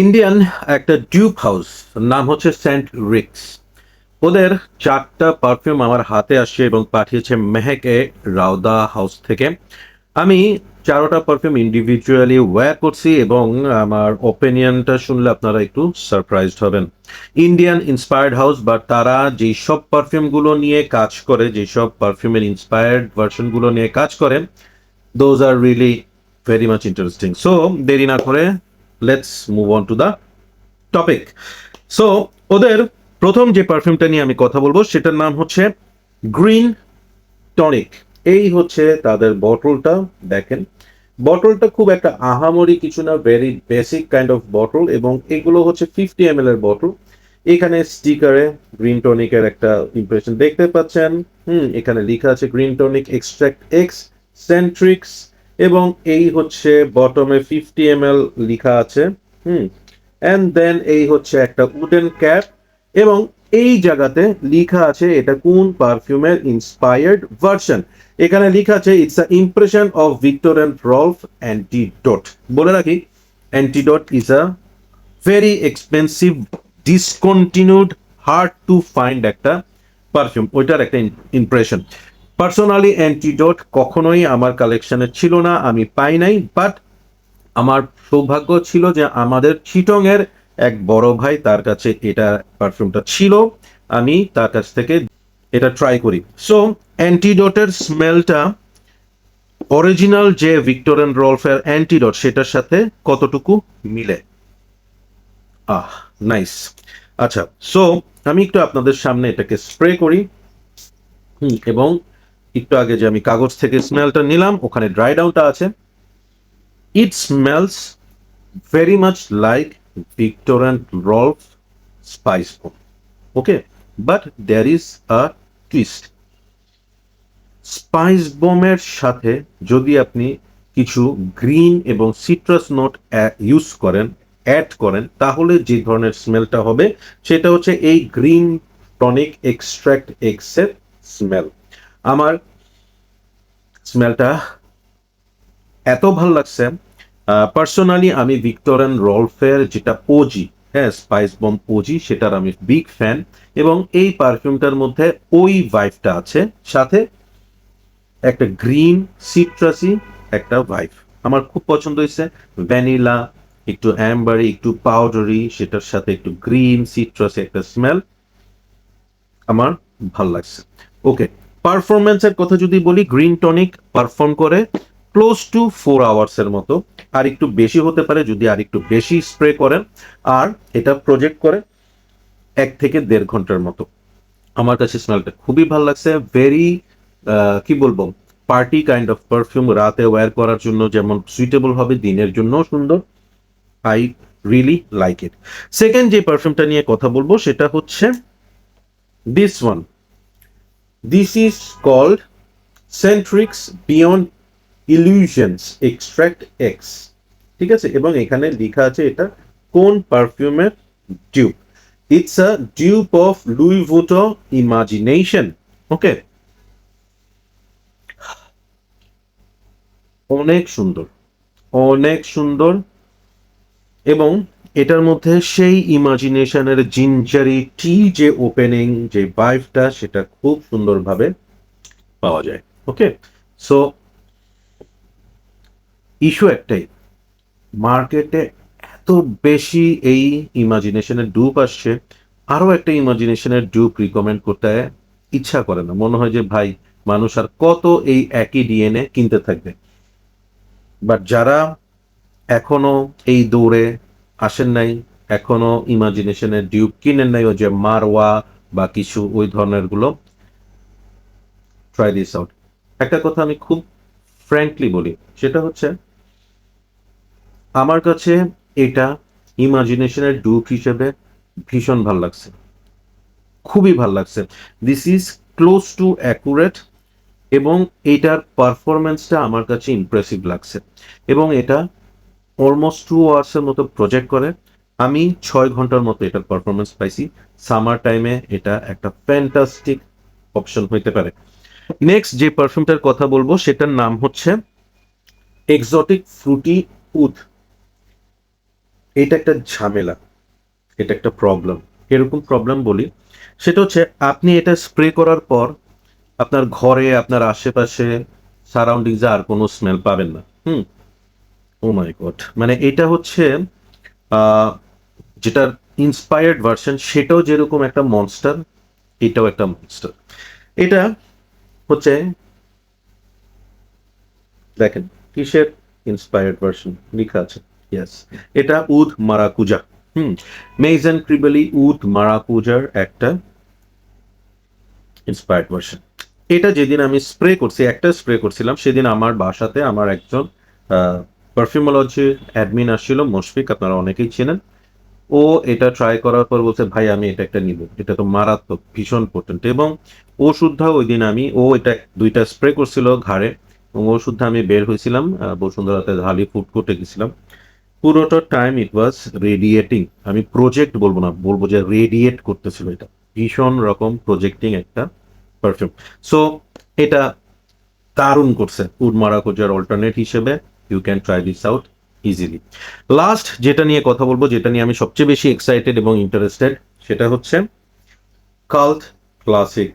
Indian একটা dupe house, নাম হচ্ছে সেন্ট রিক্স। ওদের 4টা পারফিউম আমার হাতে আসছে এবং পাঠিয়েছে মেহেক এ রাউদা হাউস থেকে। আমি 4টা পারফিউম ইন্ডিভিজুয়ালি ওয়্যার করছি এবং আমার ওপিনিয়নটা শুনলে আপনারা একটু সারপ্রাইজড হবেন। ইন্ডিয়ান ইন্সপায়ার্ড হাউস, বা তারা যেই সব পারফিউমগুলো নিয়ে কাজ করে, যেই সব পারফিউমের ইন্সপায়ার্ড ভার্সনগুলো নিয়ে কাজ করে, those are really very much interesting. So দেরি না করে let's move on to the topic. So ওদের প্রথম যে পারফিউমটা নিয়ে আমি কথা বলবো সেটার নাম হচ্ছে গ্রিন টনিক। এই হচ্ছে তাদের বটলটা, দেখেন। বটলটা খুব একটা আহামরি কিছু না, very basic kind of bottle, এবং এগুলো হচ্ছে 50 ml এর বটল। এখানে স্টিকারে গ্রিন টনিকের একটা ইমপ্রেশন দেখতে পাচ্ছেন। এখানে লেখা আছে গ্রিন টনিক এক্সট্রাক্ট এক্স সেন্ট্রিক্স, এবং এই হচ্ছে বটমে 50 ml লেখা আছে। অ্যান্ড দেন এই হচ্ছে একটা উডেন ক্যাপ, এবং এই জায়গাতে লেখা আছে এটা কোন পারফিউমের ইন্সপায়ার্ড ভার্সন। এখানে লেখা আছে it's a impression of Viktor and Rolf antidote. বলে রাখি, antidote is a very expensive, discontinued, hard to find একটা পারফিউম, ওইটার একটা ইমপ্রেশন। পার্সোনালি অ্যান্টিডোট কখনোই আমার কালেকশনে ছিল না, আমি পাই নাই, বাট আমার সৌভাগ্য ছিল যে আমাদের চিটং এর এক বড় ভাই, তার কাছে এটা পারফিউমটা ছিল, আমি তার কাছ থেকে এটা ট্রাই করি। সো অ্যান্টিডোটের স্মেলটা অরিজিনাল যে ভিক্টর অ্যান্ড রলফের অ্যান্টিডোট সেটার সাথে কতটুকু মিলে। আহ, নাইস। আচ্ছা, সো আমি একটু আপনাদের সামনে এটাকে স্প্রে করি। এবং একটু আগে যে আমি কাগজ থেকে স্মেলটা নিলাম, ওখানে ড্রাই ডাউনটা আছে। It smells very much like Victor and Rolf Spice Bomb. Okay, but there is a twist. Spice বোমের সাথে যদি আপনি কিছু গ্রিন এবং সিট্রাস নোট ইউজ করেন, অ্যাড করেন, তাহলে যে ধরনের স্মেলটা হবে সেটা হচ্ছে এই গ্রিন টনিক এক্সট্রাক্ট এক্সের স্মেল। আমার স্মেলটা এত ভালো লাগছে। পার্সোনালি আমি ভিক্টর অ্যান্ড রলফের যেটা ওজি, হ্যাঁ, স্পাইস বম ওজি, সেটার আমি বিগ ফ্যান, এবং এই পারফিউমটার মধ্যে ওই ভাইবটা আছে, সাথে একটা গ্রিন সিট্রাসি একটা ভাইব আমার খুব পছন্দ হয়েছে। ভ্যানিলা, একটু অ্যাম্বারি, একটু পাউডারি, সেটার সাথে একটু গ্রিন সিট্রাসি একটা স্মেল আমার ভাল লাগছে। ওকে, পারফরমেন্সের কথা যদি বলি, গ্রিন টনিক পারফর্ম করে ক্লোজ টু 4 আওয়ার্স এর মতো, আর একটু বেশি হতে পারে যদি আর একটু বেশি স্প্রে করেন। আর এটা প্রজেক্ট করে 1 থেকে 1.5 ঘন্টার মতো। আমার কাছে স্মেলটা খুবই ভালো লাগছে। ভেরি কি বলবো, পার্টি কাইন্ড অফ পারফিউম, রাতে ওয়্যার করার জন্য যেমন সুইটেবল হবে, দিনের জন্য সুন্দর। I really like it. Second যে পারফিউমটা নিয়ে কথা বলবো সেটা হচ্ছে this one. This is called Scentrix beyond illusions extract X. ঠিক আছে, এবং এখানে লেখা আছে এটা কোন পারফিউমের dupe. It's a dupe of Louis Vuitton Imagination. Okay, অনেক সুন্দর, অনেক সুন্দর, এবং এটার মধ্যে সেই ইমাজিনেশনের জিঞ্জারি টি যে ওপেনিং যে ভাইবটা, সেটা খুব সুন্দরভাবে পাওয়া যায়। ওকে, সো ইস্যু একটাই, মার্কেটে এত বেশি এই ইমাজিনেশনের ডুপ আসছে, আরো একটা ইমাজিনেশনের ডুপ রিকমেন্ড করতে ইচ্ছা করে না, মনে হয় যে ভাই মানুষ আর কত এই একই ডিএনএ কিনতে থাকবে। বাট যারা এখনো এই দৌড়ে আসেন নাই, এখনো ইমাজিনেশনের ডিউপ কিনেন নাই, ও যে মারওয়া বা কিছু ওই ধরনের গুলো, ট্রাই দিস আউট। একটা কথা আমি খুব ফ্র্যাঙ্কলি বলি, সেটা হচ্ছে আমার কাছে এটা ইমাজিনেশনের ডুপ হিসেবে ভীষণ ভাল লাগছে, খুবই ভাল লাগছে। This is close two accurate, এবং এটার পারফরমেন্সটা আমার কাছে ইমপ্রেসিভ লাগছে, এবং এটা অলমোস্ট 2 আওয়ার্সের মতো প্রজেক্ট করে। আমি 6 ঘন্টার মতো এটার পারফরমেন্স পাইছি। সামার টাইমে এটা একটা ফ্যান্টাস্টিক অপশন হইতে পারে। নেক্সট যে পারফিউমটার কথা বলবো সেটার নাম হচ্ছে এক্সোটিক ফ্রুটি উড। এটা একটা ঝামেলা, এটা একটা প্রবলেম। এরকম প্রবলেম বলি, সেটা হচ্ছে আপনি এটা স্প্রে করার পর আপনার ঘরে, আপনার আশেপাশে, সারাউন্ডিংসে আর কোনো স্মেল পাবেন না। ও মাই গড, মানে এটা হচ্ছে আহ, যেটার ইন্সপায়ার্ড ভার্সন সেটাও যেরকম একটা মনস্টার, এটাও একটা মনস্টার। এটা হচ্ছে, দেখেন কিসের ইন্সপায়ার্ড ভার্সন লেখা আছে, ইয়েস, এটা উড মারাকুজা। মেইজন ক্রিবেলি উড মারাকুজার একটা ইন্সপায়ার্ড ভার্সন। এটা যেদিন আমি স্প্রে করছি, একটা স্প্রে করছিলাম, সেদিন আমার বাসাতে আমার একজন পারফিউমোলজির অ্যাডমিন আসছিল, মুশফিক, আপনারা অনেকেই চেনেন। ও এটা ট্রাই করার পর বলছে, ভাই আমি এটা একটা নিব, এটা তো মারাত্মক, ভীষণ পোটেন্ট। এবং ও শুদ্ধা ওই দিন ও এটা দুইটা স্প্রে করছিল ঘাড়ে, এবং ও শুদ্ধা আমি বের হয়েছিলাম বসুন্ধরাতে হালি ফুড কোর্টে গেছিলাম। পুরোটা টাইম ইট ওয়াজ রেডিয়েটিং, আমি প্রজেক্ট বলবো না, বলবো যে রেডিয়েট করতেছিল, এটা ভীষণ রকম প্রজেক্টিং একটা পারফিউম। সো এটা দারুণ করছে উড মারাকুজার অল্টারনেট হিসেবে। You can try this out easily. Last যেটা নিয়ে কথা বলবো, যেটা নিয়ে আমি সবচেয়ে বেশি এক্সাইটেড এবং ইন্টারেস্টেড, সেটা হচ্ছে কাল্ট ক্লাসিক।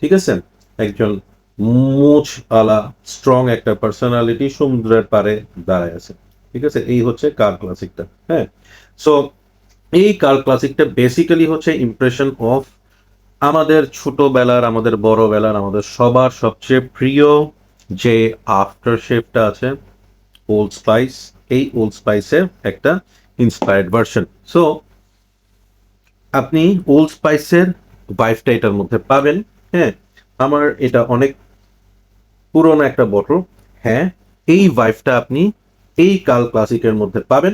ঠিক আছে, একজন মুচ আলা স্ট্রং একটা পার্সোনালিটি সমুদ্রের পারে দাঁড়ায় আছে। ঠিক আছে, এই হচ্ছে কার ক্লাসিকটা। হ্যাঁ, সো এই কার ক্লাসিকটা বেসিক্যালি হচ্ছে ইমপ্রেশন অফ আমাদের ছোটবেলার, আমাদের বড়বেলার, আমাদের সবার সবচেয়ে প্রিয় যে আফটার শেভটা আছে, ওল্ড স্পাইস। এই ওল্ড স্পাইসের একটা ইন্সপায়ার্ড ভার্সন। সো আপনি ওল্ড স্পাইসের ভাইভটা এটার মধ্যে পাবেন। হ্যাঁ, আমার এটা অনেক পুরোনো একটা বটল। হ্যাঁ, এই ভাইভটা আপনি এই কাল ক্লাসিকের মধ্যে পাবেন,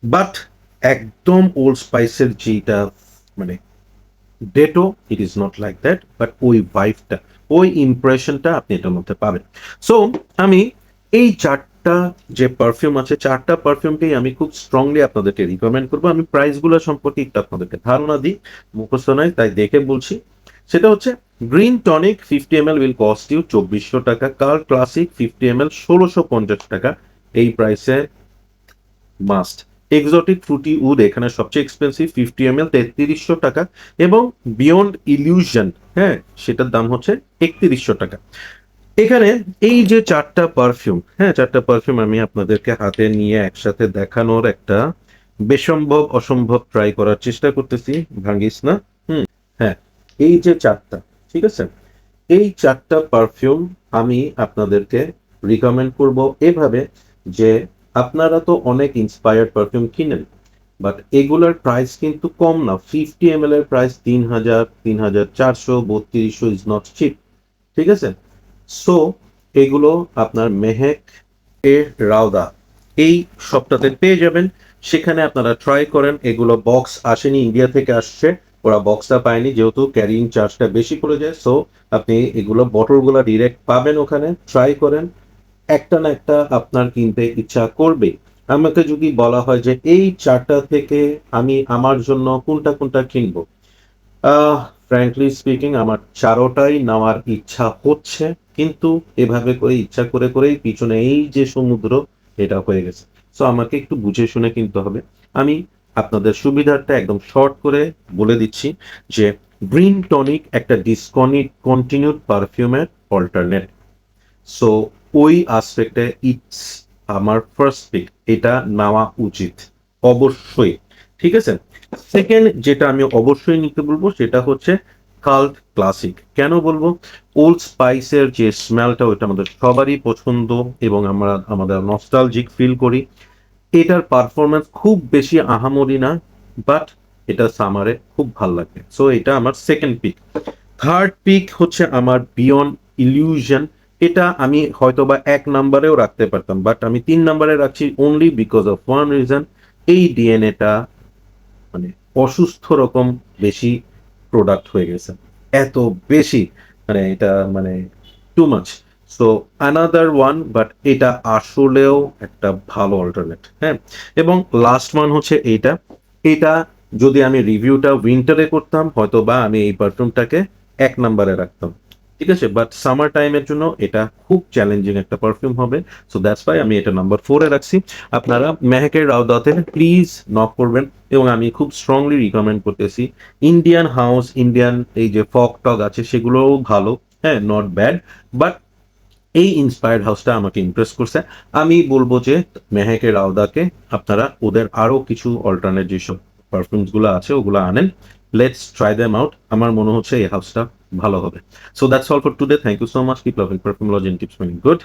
বাট একদম ওল্ড স্পাইসের যেটা মানে ditto, it is not like that, but ওই ভাইভটা, ওই ইমপ্রেশনটা আপনি এটার মধ্যে পাবেন। সো আমি এই চারটা যে পারফিউম আছে, চারটা পারফিউমকেই আমি খুব স্ট্রংলি আপনাদেরকে রিকমেন্ড করবো। আমি প্রাইসগুলো সম্পর্কে একটু আপনাদেরকে ধারণা দিই, মুখস্থ নয় তাই দেখে বলছি। সেটা হচ্ছে green tonic 50 ml will cost you 2400 টাকা, কার ক্লাসিক 50 ml 1650 টাকা। এই প্রাইসে মাস্ট। এক্সোটিক ফ্রুটি উড এখানে সবচেয়ে এক্সপেন্সিভ, 50 ml 3300 টাকা। এবং বিয়ন্ড ইলিউশন, হ্যাঁ, সেটার দাম হচ্ছে 3100 টাকা। এখানে এই যে চারটা পারফিউম, হ্যাঁ, চারটা পারফিউম আমি আপনাদেরকে হাতে নিয়ে একসাথে দেখানোর একটা বেসম্ভব অসম্ভব ট্রাই করার চেষ্টা করতেছি, ভাঙ্গিস না। হ্যাঁ, এই যে চারটা, ঠিক আছে, এই চারটা পারফিউম আমি আপনাদেরকে রিকমেন্ড করব এভাবে যে আপনারা তো অনেক ইন্সপায়ার্ড পারফিউম কিনেন, বাট এগুলার প্রাইস কিন্তু কম না। 50 ml এর প্রাইস 3000, 3400, 3200, ইজ নট চিপ। ঠিক আছে, সো এগুলো আপনার মেহেক এ রাউদা এই সপ্তাহে পেয়ে যাবেন। সেখানে আপনারা ট্রাই করেন। এগুলো বক্স আসেনি, ইন্ডিয়া থেকে আসছে, ওরা বক্সটা পায়নি যেহেতু ক্যারিং চার্জটা বেশি পড়ে যায়। সো আপনি এগুলো বটলগুলো ডিরেক্ট পাবেন ওখানে, ট্রাই করেন, একটা না একটা আপনার কিনতে ইচ্ছা করবে। আমাকে যদি বলা হয় যে এই চারটা থেকে আমি আমার জন্য কোনটা কোনটা কিনবো, আহ ফ্র্যাঙ্কলি স্পিকিং আমার চারোটাই নেওয়ার ইচ্ছা হচ্ছে, কিন্তু এভাবে করে ইচ্ছা করে করেই পিছনে এই যে সমুদ্র, এটা হয়ে গেছে। সো আমাকে একটু বুঝে শুনে কিনতে হবে। আমি আপনাদের সুবিধার্থে একদম শর্ট করে বলে দিচ্ছি যে গ্রিন টনিক একটা ডিসকন্টিনিউড পারফিউমের অল্টারনেট। সো ওই আসপেক্টে ইটস আমার ফার্স্ট পিক, এটা নেওয়া উচিত অবশ্যই। ঠিক আছে, সেকেন্ড যেটা আমি অবশ্যই নিতে বলবো সেটা হচ্ছে কাল্ট ক্লাসিক। কেন বলবো, ওল্ড স্পাইসের যে স্মেলটা, ওইটা আমাদের সবারই পছন্দ এবং আমরা আমাদের নস্টালজিক ফিল করি। এটার পারফরমেন্স খুব বেশি আহামরি না, বাট এটা সামারে খুব ভাল লাগে। সো এটা আমার সেকেন্ড পিক। থার্ড পিক হচ্ছে আমার বিয়ন্ড ইলিউশন। এটা আমি হয়তোবা 1 নম্বরেও রাখতে পারতাম, বাট আমি 3 নম্বরে রাখছি only because of one reason. এই ডিএনএটা মানে অসুস্থ রকম বেশি প্রোডাক্ট হয়ে গেছে, এত বেশি, মানে এটা মানে too much. So another one, but এটা আসলেও একটা ভালো অল্টারনেট। হ্যাঁ, এবং লাস্ট ওয়ান হচ্ছে এইটা। এটা যদি আমি রিভিউটা উইন্টারে করতাম, হয়তো বা আমি এই পারফিউমটাকে 1 নম্বরে রাখতাম। ঠিক আছে, বাট সামার টাইমের জন্য এটা খুব চ্যালেঞ্জিং একটা পারফিউম হবে। সো দ্যাটস ওয়াই আমি এটা নাম্বার 4 এ রাখছি। আপনারা মেহেকের রাউদাতে প্লিজ নক করবেন, এবং আমি খুব স্ট্রংলি রিকমেন্ড করতেছি। ইন্ডিয়ান হাউস, ইন্ডিয়ান এই যে ফগ টগ আছে সেগুলোও ভালো, হ্যাঁ, নট ব্যাড, বাট এই ইন্সপায়ার্ড হাউসটা আমাকে ইমপ্রেস করছে। আমি বলবো যে মেহেকের রাউদাকে আপনারা ওদের আরো কিছু অল্টারনেট যেসব পারফিউমস গুলো আছে ওগুলো আনেন, লেটস ট্রাই দেম আউট। আমার মনে হচ্ছে এই হাউসটা ভালো হবে। So that's all for today, thank you so much, keep loving Perfumology and keep smelling good.